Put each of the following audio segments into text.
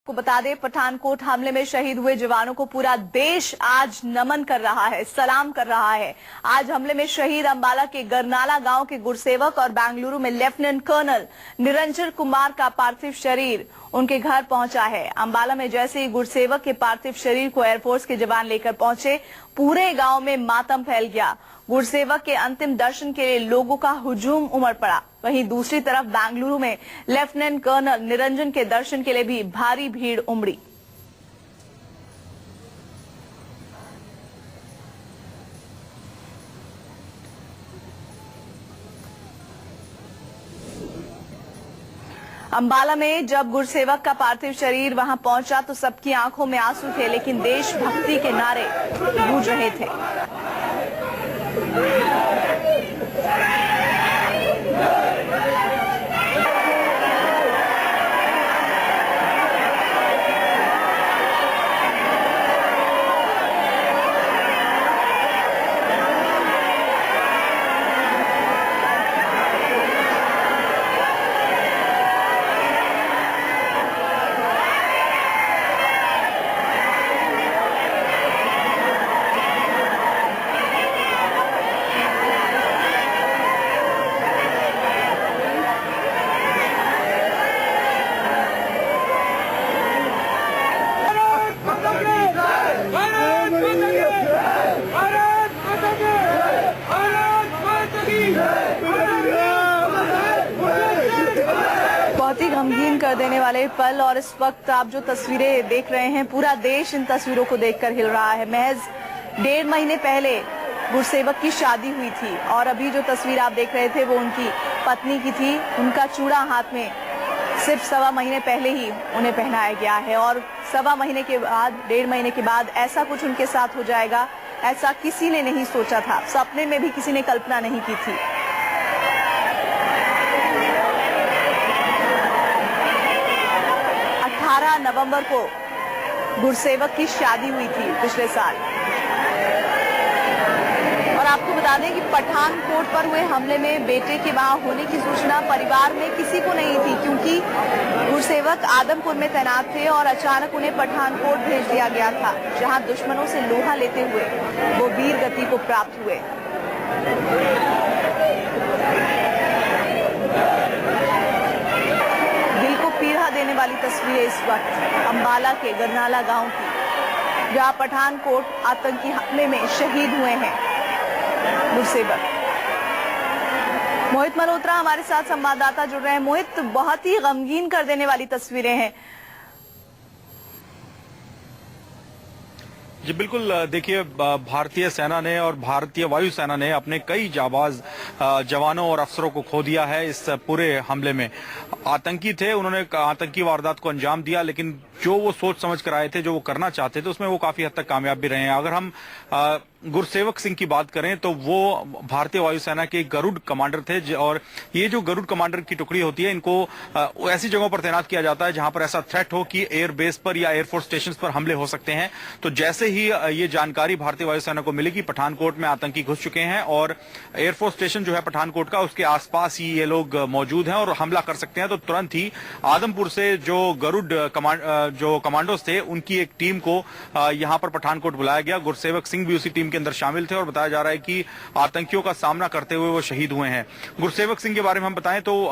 को बता दें, पठानकोट हमले में शहीद हुए जवानों को पूरा देश आज नमन कर रहा है, सलाम कर रहा है। आज हमले में शहीद अंबाला के गरनाला गांव के गुरसेवक और बेंगलुरु में लेफ्टिनेंट कर्नल निरंजन कुमार का पार्थिव शरीर उनके घर पहुंचा है। अंबाला में जैसे ही गुरसेवक के पार्थिव शरीर को एयरफोर्स के जवान लेकर पहुंचे, पूरे गांव में मातम फैल गया। गुरसेवक के अंतिम दर्शन के लिए लोगों का हुजूम उमड़ पड़ा। वहीं दूसरी तरफ बेंगलुरु में लेफ्टिनेंट कर्नल निरंजन के दर्शन के लिए भी भारी भीड़ उमड़ी। अंबाला में जब गुरसेवक का पार्थिव शरीर वहां पहुंचा तो सबकी आंखों में आंसू थे, लेकिन देशभक्ति के नारे गूंज रहे थे। बहुत ही गमगीन कर देने वाले पल, और इस वक्त आप जो तस्वीरें देख रहे हैं, पूरा देश इन तस्वीरों को देखकर हिल रहा है। महज 1.5 महीने पहले गुरसेवक की शादी हुई थी और अभी जो तस्वीर आप देख रहे थे वो उनकी पत्नी की थी। उनका चूड़ा हाथ में सिर्फ 1.25 महीने पहले ही उन्हें पहनाया गया है, और 1.25 महीने के बाद, 1.5 महीने के बाद ऐसा कुछ उनके साथ हो जाएगा, ऐसा किसी ने नहीं सोचा था। सपने में भी किसी ने कल्पना नहीं की थी। 18 नवंबर को गुरसेवक की शादी हुई थी पिछले साल। और आपको बता दें कि पठानकोट पर हुए हमले में बेटे के वहां होने की सूचना परिवार में किसी को नहीं थी, क्योंकि गुरसेवक आदमपुर में तैनात थे और अचानक उन्हें पठानकोट भेज दिया गया था, जहां दुश्मनों से लोहा लेते हुए वो वीर गति को प्राप्त हुए। देने वाली तस्वीरें इस वक्त अंबाला के गरनाला गांव की, जहां पठानकोट आतंकी हमले में शहीद हुए हैं गुरसेवक। मोहित मल्होत्रा हमारे साथ संवाददाता जुड़ रहे हैं। मोहित, बहुत ही गमगीन कर देने वाली तस्वीरें हैं। जी बिल्कुल, देखिए, भारतीय सेना ने और भारतीय वायुसेना ने अपने कई जाबाज जवानों और अफसरों को खो दिया है इस पूरे हमले में। आतंकी थे, उन्होंने आतंकी वारदात को अंजाम दिया, लेकिन जो वो सोच समझ कर आए थे, जो वो करना चाहते थे, उसमें वो काफी हद तक कामयाब भी रहे हैं। अगर हम गुरसेवक सिंह की बात करें तो वो भारतीय वायुसेना के गरुड़ कमांडर थे, और ये जो गरुड़ कमांडर की टुकड़ी होती है, इनको ऐसी जगहों पर तैनात किया जाता है जहां पर ऐसा थ्रेट हो कि एयरबेस पर या एयरफोर्स स्टेशन पर हमले हो सकते हैं। तो जैसे ही ये जानकारी भारतीय वायुसेना को मिली कि पठानकोट में आतंकी घुस चुके हैं और एयरफोर्स स्टेशन जो है पठानकोट का, उसके आसपास ही ये लोग मौजूद हैं और हमला कर सकते हैं, तो तुरंत ही आदमपुर से जो गरुड़ कमांडोज थे, उनकी एक टीम को यहां पर पठानकोट बुलाया गया। गुरसेवक सिंह भी उसी टीम के अंदर शामिल थे और बताया जा रहा है कि आतंकियों का सामना करते हुए वो शहीद हुए हैं। गुरसेवक सिंह के बारे में हम बताएं तो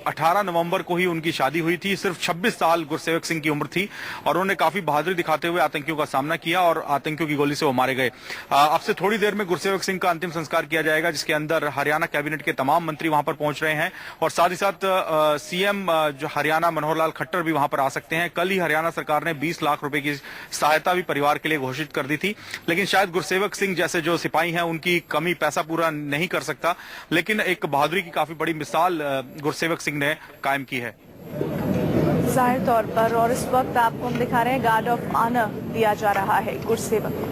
18 नवंबर को ही उनकी शादी हुई थी। सिर्फ 26 साल गुरसेवक सिंह की उम्र थी और उन्होंने काफी बहादुरी दिखाते हुए आतंकियों का सामना किया और आतंकियों की गोली से वो मारे गए। अब से थोड़ी देर में गुरसेवक सिंह का अंतिम संस्कार किया जाएगा, जिसके अंदर हरियाणा कैबिनेट के तमाम मंत्री वहां पर पहुंच रहे हैं और साथ ही साथ सीएम जो हरियाणा मनोहर लाल खट्टर भी वहां पर आ सकते हैं। कल ही हरियाणा सरकार ने 20 लाख रुपए की सहायता भी परिवार के लिए घोषित कर दी थी, लेकिन शायद गुरसेवक सिंह जैसे जो सिपाही हैं उनकी कमी पैसा पूरा नहीं कर सकता, लेकिन एक बहादुरी की काफी बड़ी मिसाल गुरसेवक सिंह ने कायम की है जाहिर तौर पर। और इस वक्त आपको हम दिखा रहे हैं गार्ड ऑफ ऑनर दिया जा रहा है गुरसेवक को।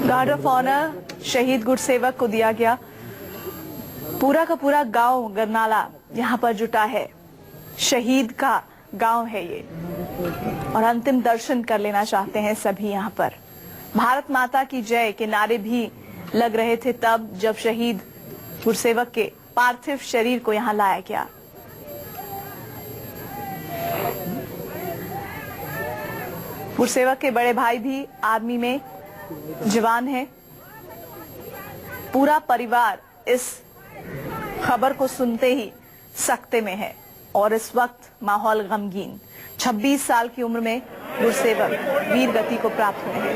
गार्ड ऑफ ऑनर शहीद गुरसेवक को दिया गया। पूरा का पूरा गांव गरनाला यहाँ पर जुटा है। शहीद का गांव है ये, और अंतिम दर्शन कर लेना चाहते हैं सभी यहाँ पर। भारत माता की जय के नारे भी लग रहे थे तब जब शहीद गुरसेवक के पार्थिव शरीर को यहाँ लाया गया। गुरसेवक के बड़े भाई भी आर्मी में जवान है। पूरा परिवार इस खबर को सुनते ही सकते में है और इस वक्त माहौल गमगीन। 26 साल की उम्र में गुरसेवक वीर गति को प्राप्त हुए हैं।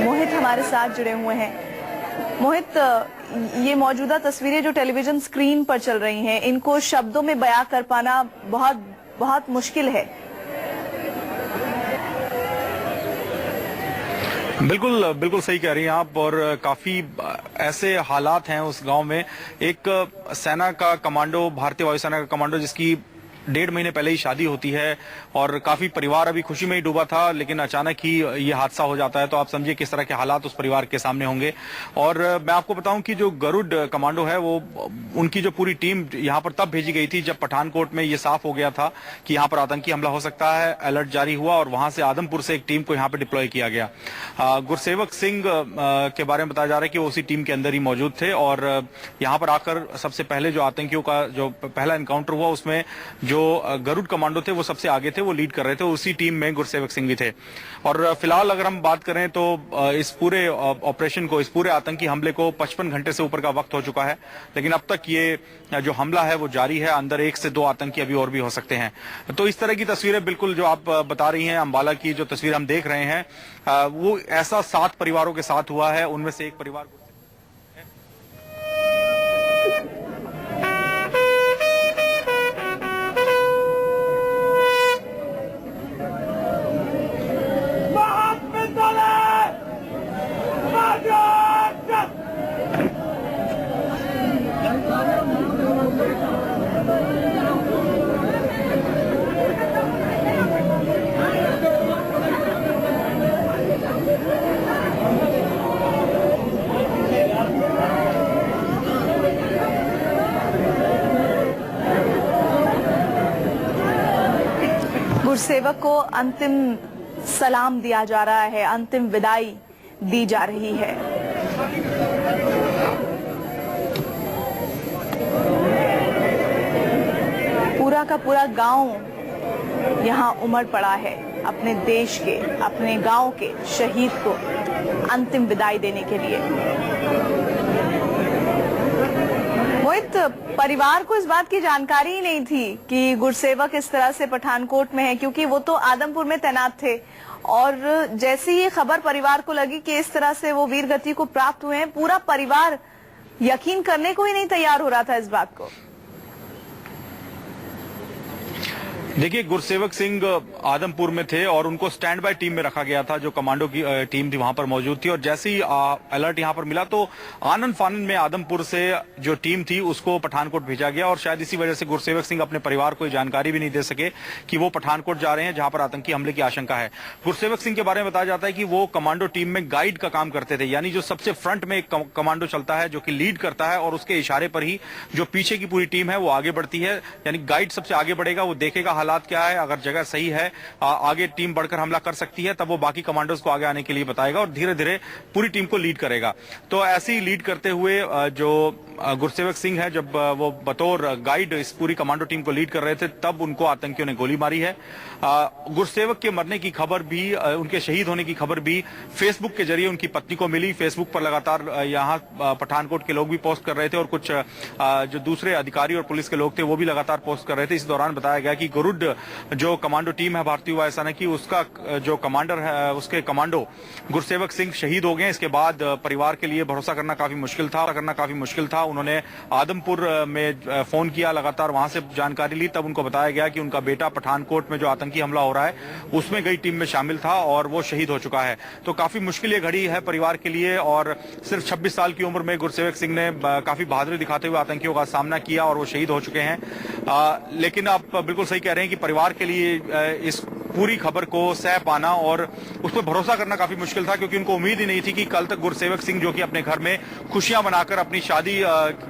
मोहित हमारे साथ जुड़े हुए हैं। मोहित, ये मौजूदा तस्वीरें जो टेलीविजन स्क्रीन पर चल रही हैं, इनको शब्दों में बयां कर पाना बहुत बहुत मुश्किल है। बिल्कुल बिल्कुल सही कह रही हैं आप। और काफी ऐसे हालात हैं उस गांव में। एक सेना का कमांडो, भारतीय वायुसेना का कमांडो, जिसकी 1.5 महीने पहले ही शादी होती है और काफी परिवार अभी खुशी में ही डूबा था, लेकिन अचानक ही ये हादसा हो जाता है। तो आप समझिए किस तरह के हालात उस परिवार के सामने होंगे। और मैं आपको बताऊं कि जो गरुड़ कमांडो है, वो उनकी जो पूरी टीम यहाँ पर तब भेजी गई थी जब पठानकोट में ये साफ हो गया था कि यहाँ पर आतंकी हमला हो सकता है। अलर्ट जारी हुआ और वहां से आदमपुर से एक टीम को यहाँ पर डिप्लॉय किया गया। गुरसेवक सिंह के बारे में बताया जा रहा है कि वो उसी टीम के अंदर ही मौजूद थे और यहाँ पर आकर सबसे पहले जो आतंकियों का जो पहला एनकाउंटर हुआ, उसमें जो गरुड़ कमांडो थे वो सबसे आगे थे, वो लीड कर रहे थे। उसी टीम में गुरसेवक सिंह भी थे। और फिलहाल अगर हम बात करें तो इस पूरे ऑपरेशन को, इस पूरे आतंकी हमले को 55 घंटे से ऊपर का वक्त हो चुका है, लेकिन अब तक ये जो हमला है वो जारी है। अंदर 1 से 2 आतंकी अभी और भी हो सकते हैं। तो इस तरह की तस्वीरें बिल्कुल जो आप बता रही हैं, अंबाला की जो तस्वीर हम देख रहे हैं, वो ऐसा 7 परिवारों के साथ हुआ है। उनमें से एक परिवार गुरसेवक को अंतिम सलाम दिया जा रहा है, अंतिम विदाई दी जा रही है। पूरा का पूरा गांव यहाँ उमड़ पड़ा है अपने देश के, अपने गांव के शहीद को अंतिम विदाई देने के लिए। मोहित, परिवार को इस बात की जानकारी ही नहीं थी कि गुरसेवक इस तरह से पठानकोट में है, क्योंकि वो तो आदमपुर में तैनात थे। और जैसे ये खबर परिवार को लगी कि इस तरह से वो वीर गति को प्राप्त हुए हैं, पूरा परिवार यकीन करने को ही नहीं तैयार हो रहा था इस बात को। देखिए, गुरसेवक सिंह आदमपुर में थे और उनको स्टैंड बाय टीम में रखा गया था। जो कमांडो की टीम थी वहां पर मौजूद थी और जैसे ही अलर्ट यहां पर मिला तो आनन फानन में आदमपुर से जो टीम थी उसको पठानकोट भेजा गया और शायद इसी वजह से गुरसेवक सिंह अपने परिवार को जानकारी भी नहीं दे सके कि वो पठानकोट जा रहे हैं, जहां पर आतंकी हमले की आशंका है। गुरसेवक सिंह के बारे में बताया जाता है कि वो कमांडो टीम में गाइड का काम करते थे, यानी जो सबसे फ्रंट में एक कमांडो चलता है जो कि लीड करता है और उसके इशारे पर ही जो पीछे की पूरी टीम है वो आगे बढ़ती है। यानी गाइड सबसे आगे बढ़ेगा, वो देखेगा हालात क्या है, अगर जगह सही है, आगे टीम बढ़कर हमला कर सकती है, तब वो बाकी कमांडोज को आगे आने के लिए बताएगा और धीरे धीरे पूरी टीम को लीड करेगा। तो ऐसे ही लीड करते हुए जो गुरसेवक सिंह है, जब वो बतौर गाइड इस पूरी कमांडो टीम को लीड कर रहे थे, तब उनको आतंकियों ने गोली मारी है। गुरसेवक के मरने की खबर भी, उनके शहीद होने की खबर भी फेसबुक के जरिए उनकी पत्नी को मिली। फेसबुक पर लगातार यहाँ पठानकोट के लोग भी पोस्ट कर रहे थे और कुछ जो दूसरे अधिकारी और पुलिस के लोग थे वो भी लगातार पोस्ट कर रहे थे। इस दौरान बताया गया कि गरुड़ जो कमांडो टीम है भारतीय वायुसेना की, उसका जो कमांडर है, उसके कमांडो गुरसेवक सिंह शहीद हो गए। इसके बाद परिवार के लिए भरोसा करना काफी मुश्किल था। उन्होंने आदमपुर में फोन किया, लगातार वहां से जानकारी ली, तब उनको बताया गया कि उनका बेटा पठानकोट में जो आतंकी हमला हो रहा है उसमें गई टीम में शामिल था और वो शहीद हो चुका है। तो काफी मुश्किल ये घड़ी है परिवार के लिए और सिर्फ 26 साल की उम्र में गुरसेवक सिंह ने काफी बहादुरी दिखाते हुए आतंकियों का सामना किया और वो शहीद हो चुके हैं। लेकिन आप बिल्कुल सही कह रहे हैं कि परिवार के लिए इस पूरी खबर को सह पाना और उस पर भरोसा करना काफी मुश्किल था, क्योंकि उनको उम्मीद ही नहीं थी कि कल तक गुरसेवक सिंह, जो कि अपने घर में खुशियां मनाकर अपनी शादी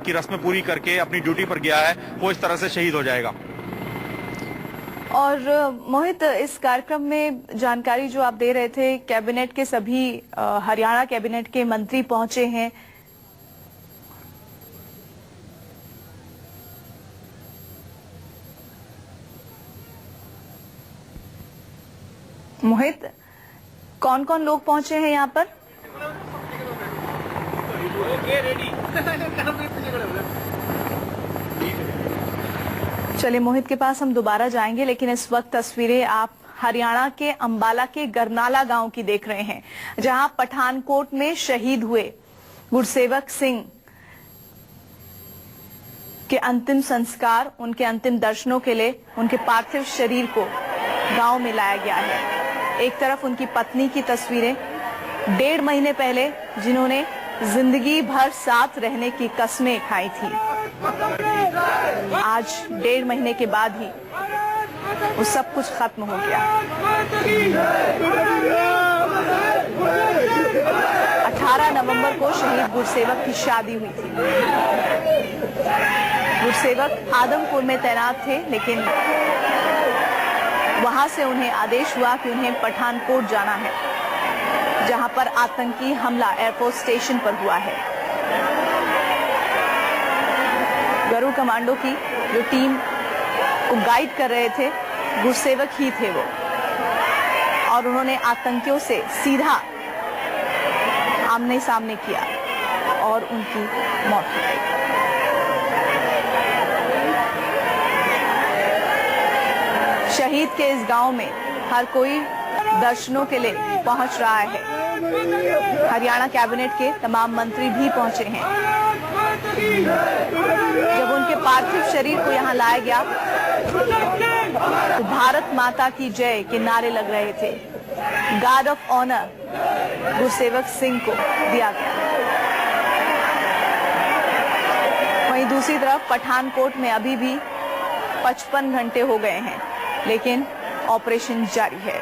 की रस्में पूरी करके अपनी ड्यूटी पर गया है, वो इस तरह से शहीद हो जाएगा। और मोहित, इस कार्यक्रम में जानकारी जो आप दे रहे थे, कैबिनेट के सभी हरियाणा कैबिनेट के मंत्री पहुंचे हैं। मोहित, कौन कौन लोग पहुंचे हैं यहाँ पर? चलिए मोहित के पास हम दोबारा जाएंगे, लेकिन इस वक्त तस्वीरें आप हरियाणा के अंबाला के गरनाला गांव की देख रहे हैं, जहां पठानकोट में शहीद हुए गुरसेवक सिंह के अंतिम संस्कार, उनके अंतिम दर्शनों के लिए उनके पार्थिव शरीर को गांव में लाया गया है। एक तरफ उनकी पत्नी की तस्वीरें, 1.5 महीने पहले जिन्होंने जिंदगी भर साथ रहने की कस्में खाई थी, आज 1.5 महीने के बाद ही वो सब कुछ खत्म हो गया। 18 नवंबर को शहीद गुरसेवक की शादी हुई थी। गुरसेवक आदमपुर में तैनात थे, लेकिन वहां से उन्हें आदेश हुआ कि उन्हें पठानकोट जाना है, जहां पर आतंकी हमला एयरफोर्स स्टेशन पर हुआ है। गरुड़ कमांडो की जो टीम को गाइड कर रहे थे, गुरसेवक ही थे वो, और उन्होंने आतंकियों से सीधा आमने सामने किया और उनकी मौत हो गई। शहीद के इस गांव में हर कोई दर्शनों के लिए पहुंच रहा है। हरियाणा कैबिनेट के तमाम मंत्री भी पहुंचे हैं। जब उनके पार्थिव शरीर को यहां लाया गया तो भारत माता की जय के नारे लग रहे थे। Guard of honour Gursewak Singh को दिया गया। वहीं दूसरी तरफ पठानकोट में अभी भी 55 घंटे हो गए हैं, लेकिन ऑपरेशन जारी है।